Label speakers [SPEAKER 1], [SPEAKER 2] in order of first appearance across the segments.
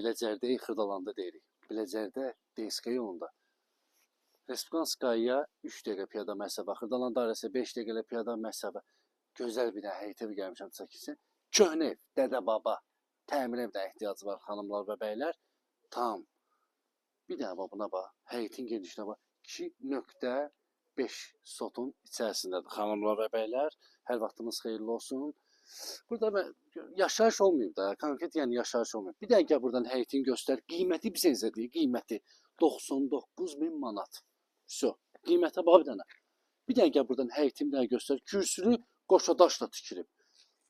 [SPEAKER 1] Biləcərdə Xırdalanda deyirik. Biləcərdə DSK yolunda. Respublikanskaya 3 dəqiqə piyada məsafə, Xırdalan dairəsi 5 dəqiqələ piyada məsafə. Gözəl bir həyət evi gəlmişəm çəkilsin. Köhnə ev, dədə-baba, təmir evdə ehtiyacı var xanımlar və bəylər. Tam. Bir də buna bax, həyətin genişliyinə bax. 2.5 sotun içərisindədir xanımlar və bəylər. Hər vaxtınız xeyirli olsun. Burada yaşayış olmayıb da, konkret yəni yaşayış olmayıb. Bir dəqiqə buradan həyətini göstər. Qiyməti bizə izlədik, qiyməti 99.000 manat. So, qiymətə bax bir dənə. Bir dəqiqə buradan həyətini də göstər. Kürsülü qoşadaşla tikilib.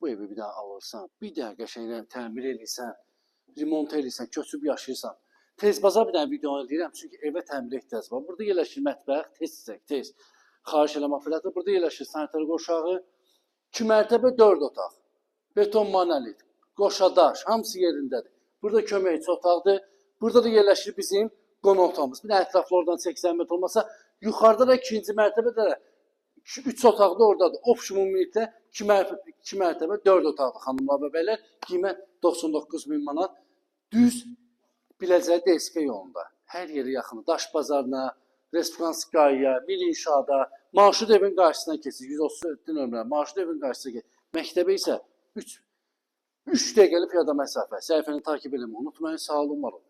[SPEAKER 1] Bu evi bir daha alırsan, bir dəqiqə şeylə təmir edirsən, remont edirsən, köçüb yaşayırsan. Tez baza bir dənə video edirəm, çünki evə təmir ehtiyac var. Burada yerləşir mətbəx, tez. Xahiş eləmə operator. Burada yerləşir sanitar qoşağı. 2 mərtəbə 4 otaq. Beton monolit, qoşadaş, hamısı yerindədir. Burada köməkçi otaqdır. Burada da yerləşir bizim qonaq otağımız. Bir də ətraflı oradan 80 metr olmasa, yuxarıda da 2-ci mərtəbədə də 3 otaqda oradadır. Optimum ümumilikdə 2 mərtəbə 4 otaqdır xanımlar və bəylər. Qiymət 99.000 manat. Düz Biləcər DSK yolunda. Hər yeri yaxın. Daş bazarına, Respublikanskaya, Mil İnşada, Marşrut evin qarşısına keçir. 137 nömrə. Marşrut evin qarşısına keçir. Məktəbə isə 3 dəqiqəlik piyada məsafə. Səhifəni takib eləməyi unutmayın. Sağ olun, var olun.